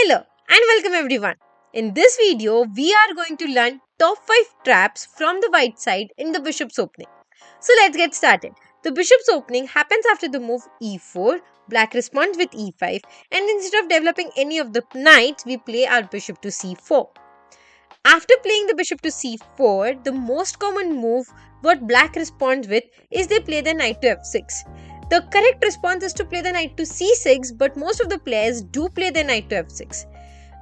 Hello and welcome everyone. In this video, we are going to learn top 5 traps from the white side in the bishop's opening. So let's get started. The bishop's opening happens after the move e4, black responds with e5, and instead of developing any of the knights, we play our bishop to c4. After playing the bishop to c4, the most common move what black responds with is they play the knight to f6. The correct response is to play the knight to c6, but most of the players do play the knight to f6.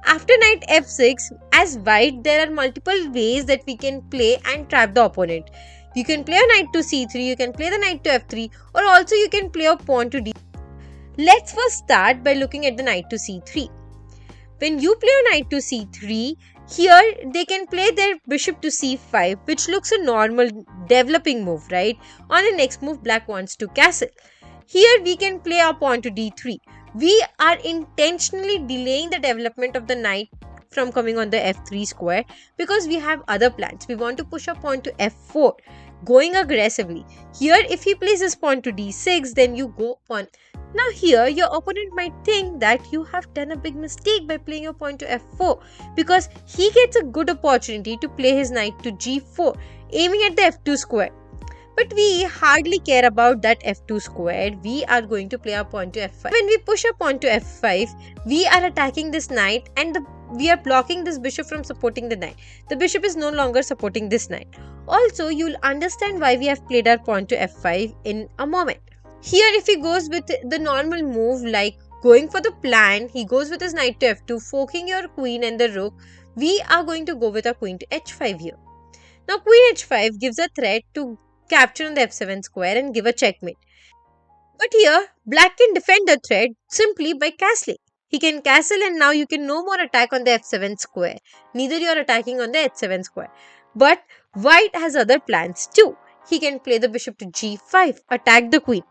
After knight f6, as white, there are multiple ways that we can play and trap the opponent. You can play a knight to c3, you can play the knight to f3, or also you can play a pawn to d. Let's first start by looking at the knight to c3. When you play a knight to c3, here they can play their bishop to c5, which looks a normal developing move, right? On the next move, black wants to castle. Here we can play our pawn to d3. We are intentionally delaying the development of the knight from coming on the f3 square because we have other plans. We want to push our pawn to f4, going aggressively. Here if he plays his pawn to d6, then you go pawn. Now here your opponent might think that you have done a big mistake by playing your pawn to f4 because he gets a good opportunity to play his knight to g4, aiming at the f2 square. But we hardly care about that f2 square. We are going to play our pawn to f5. When we push our pawn to f5, we are attacking this knight and we are blocking this bishop from supporting the knight. The bishop is no longer supporting this knight. Also, you'll understand why we have played our pawn to f5 in a moment. Here, if he goes with the normal move like going for the plan, he goes with his knight to f2, forking your queen and the rook. We are going to go with our queen to h5 here. Now, queen h5 gives a threat to capture on the f7 square and give a checkmate. But here, black can defend the threat simply by castling. He can castle and now you can no more attack on the f7 square. Neither you are attacking on the h7 square. But white has other plans too. He can play the bishop to g5, attack the queen.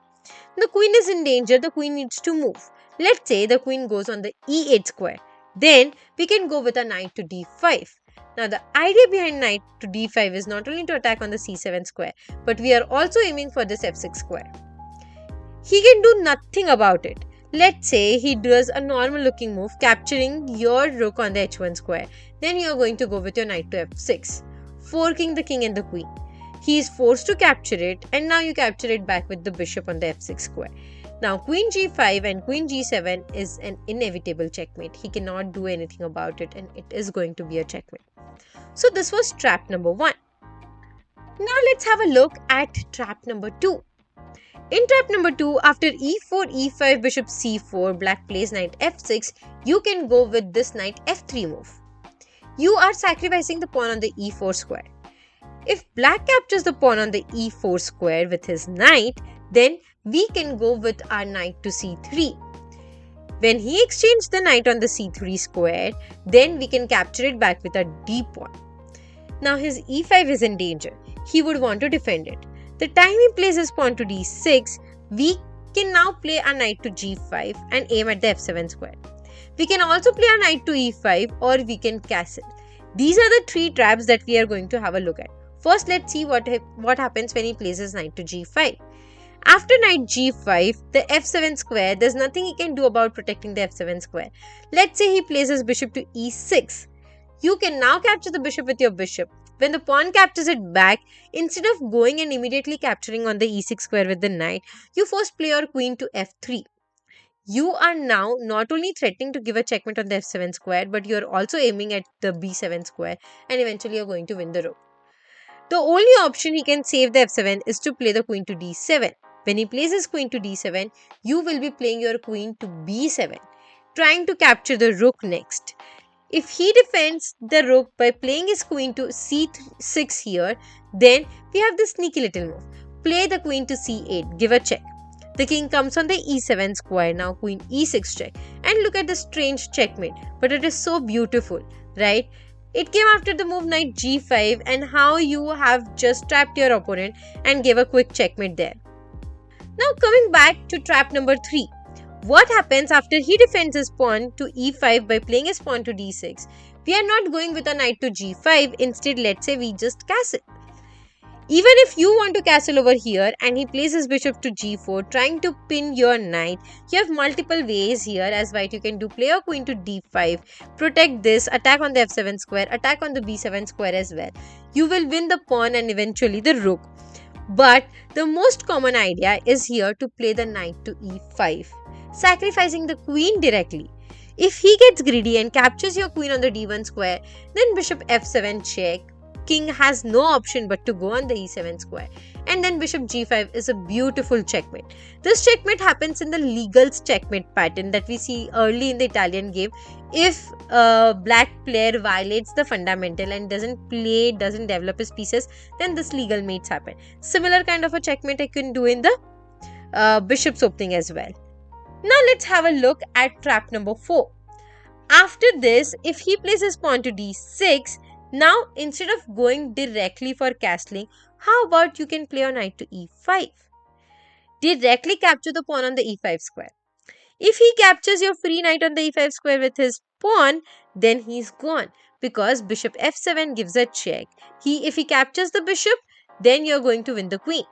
The queen is in danger, the queen needs to move. Let's say the queen goes on the e8 square. Then we can go with a knight to d5. Now the idea behind knight to d5 is not only to attack on the c7 square, but we are also aiming for this f6 square. He can do nothing about it. Let's say he does a normal looking move capturing your rook on the h1 square. Then you are going to go with your knight to f6, forking the king and the queen. He is forced to capture it and now you capture it back with the bishop on the f6 square. Now queen g5 and queen g7 is an inevitable checkmate. He cannot do anything about it and it is going to be a checkmate. So this was trap number 1. Now let's have a look at trap number 2. In trap number 2, after e4, e5, bishop c4, black plays knight f6, you can go with this knight f3 move. You are sacrificing the pawn on the e4 square. If black captures the pawn on the e4 square with his knight, then we can go with our knight to c3. When he exchanges the knight on the c3 square, then we can capture it back with a d pawn. Now his e5 is in danger. He would want to defend it. The time he plays his pawn to d6, we can now play a knight to g5 and aim at the f7 square. We can also play a knight to e5 or we can castle. These are the 3 traps that we are going to have a look at. First, let's see what happens when he plays his knight to g5. After knight g5, the f7 square, there's nothing he can do about protecting the f7 square. Let's say he plays his bishop to e6. You can now capture the bishop with your bishop. When the pawn captures it back, instead of going and immediately capturing on the e6 square with the knight, you first play your queen to f3. You are now not only threatening to give a checkmate on the f7 square, but you are also aiming at the b7 square and eventually you are going to win the rook. The only option he can save the f7 is to play the queen to d7. When he plays his queen to d7, you will be playing your queen to b7, trying to capture the rook next. If he defends the rook by playing his queen to c6 here, then we have this sneaky little move. Play the queen to c8, give a check. The king comes on the e7 square, now queen e6 check. And look at the strange checkmate, but it is so beautiful, right? It came after the move knight g5 and how you have just trapped your opponent and gave a quick checkmate there. Now coming back to trap number 3. What happens after he defends his pawn to e5 by playing his pawn to d6? We are not going with a knight to g5. Instead, let's say we just castle. Even if you want to castle over here and he plays his bishop to g4 trying to pin your knight, you have multiple ways here as white. You can do play your queen to d5, protect this, attack on the f7 square, attack on the b7 square as well. You will win the pawn and eventually the rook. But the most common idea is here to play the knight to e5, sacrificing the queen directly. If he gets greedy and captures your queen on the d1 square, then bishop f7 check. King has no option but to go on the e7 square, and then bishop g5 is a beautiful checkmate. This checkmate happens in the legal checkmate pattern that we see early in the Italian game. If a black player violates the fundamental and doesn't develop his pieces, then this legal mates happen. Similar kind of a checkmate I can do in the bishop's opening as well. Now let's have a look at trap number 4. After this, if he plays his pawn to d6, now instead of going directly for castling, how about you can play your knight to e5? Directly capture the pawn on the e5 square. If he captures your free knight on the e5 square with his pawn, then he's gone because bishop f7 gives a check. If he captures the bishop, then you're going to win the queen.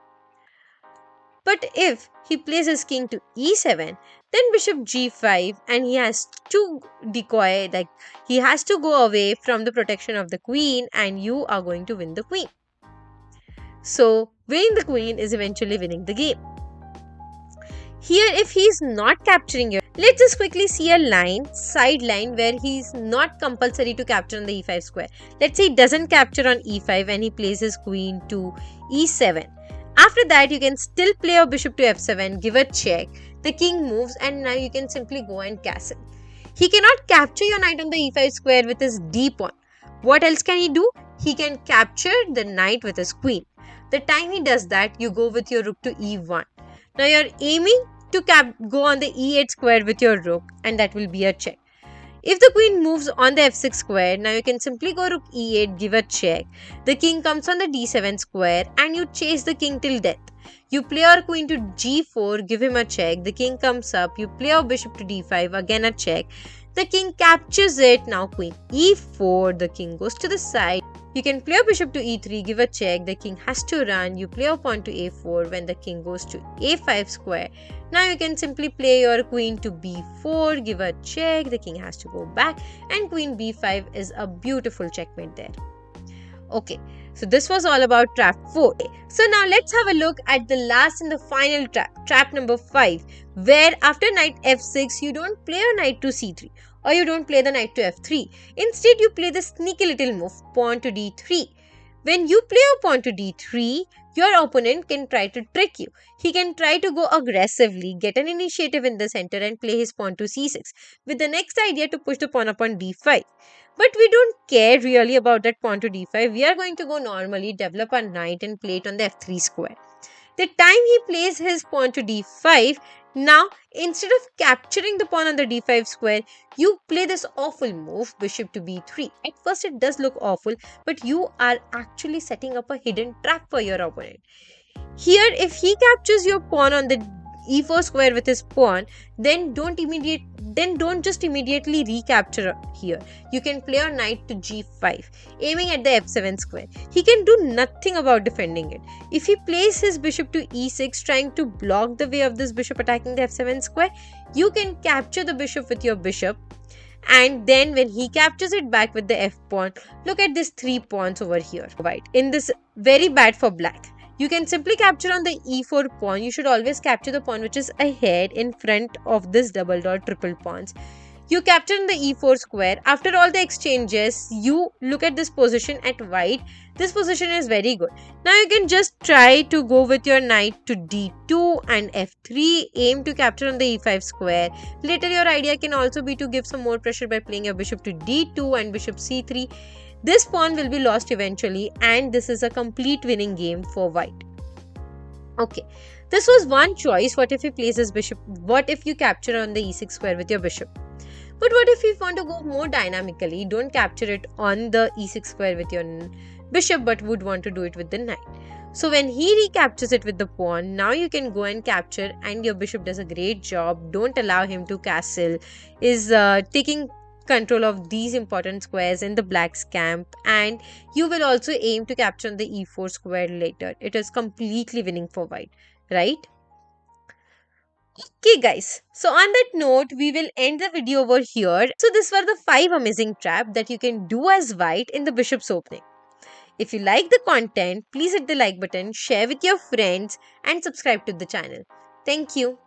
But if he plays his king to e7, then bishop g5 and he has to decoy, like he has to go away from the protection of the queen and you are going to win the queen. So winning the queen is eventually winning the game. Here if he is not capturing your, let's just quickly see a side line where he is not compulsory to capture on the e5 square. Let's say he doesn't capture on e5 and he plays his queen to e7. After that, you can still play your bishop to f7, give a check, the king moves and now you can simply go and castle. He cannot capture your knight on the e5 square with his d pawn. What else can he do? He can capture the knight with his queen. The time he does that, you go with your rook to e1. Now you are aiming to go on the e8 square with your rook and that will be a check. If the queen moves on the f6 square, now you can simply go rook e8, give a check. The king comes on the d7 square and you chase the king till death. You play your queen to g4, give him a check. The king comes up, you play your bishop to d5, again a check. The king captures it, now queen e4, the king goes to the side. You can play your bishop to e3, give a check, the king has to run, you play your pawn to a4 when the king goes to a5 square. Now you can simply play your queen to b4, give a check, the king has to go back and queen b5 is a beautiful checkmate there. Okay, so this was all about trap 4. So now let's have a look at the last and the final trap number 5, where after knight f6 you don't play your knight to c3 or you don't play the knight to f3. Instead you play the sneaky little move pawn to d3. When you play your pawn to d3, your opponent can try to trick you. He can try to go aggressively, get an initiative in the center and play his pawn to c6 with the next idea to push the pawn upon d5. But we don't care really about that pawn to d5. We are going to go normally, develop our knight and play it on the f3 square. The time he plays his pawn to d5, now instead of capturing the pawn on the d5 square, you play this awful move bishop to b3. At first it does look awful, but you are actually setting up a hidden trap for your opponent. Here if he captures your pawn on the e4 square with his pawn, then don't just immediately recapture here. You can play your knight to g5, aiming at the f7 square. He can do nothing about defending it. If he plays his bishop to e6, trying to block the way of this bishop attacking the f7 square, you can capture the bishop with your bishop. And then when he captures it back with the f pawn, look at these 3 pawns over here. Right, in this very bad for black. You can simply capture on the e4 pawn. You should always capture the pawn which is ahead in front of this double dot triple pawns. You capture in the e4 square. After all the exchanges, you look at this position at white. This position is very good. Now you can just try to go with your knight to d2 and f3. Aim to capture on the e5 square. Later your idea can also be to give some more pressure by playing your bishop to d2 and bishop c3. This pawn will be lost eventually and this is a complete winning game for white. Okay, this was one choice. What if he plays his bishop? What if you capture on the e6 square with your bishop? But what if you want to go more dynamically? Don't capture it on the e6 square with your bishop but would want to do it with the knight. So when he recaptures it with the pawn, now you can go and capture and your bishop does a great job. Don't allow him to castle. Is taking control of these important squares in the black's camp, and you will also aim to capture the e4 square later. It is completely winning for white, right? Okay, guys. So on that note, we will end the video over here. So these were the 5 amazing traps that you can do as white in the bishop's opening. If you like the content, please hit the like button, share with your friends, and subscribe to the channel. Thank you.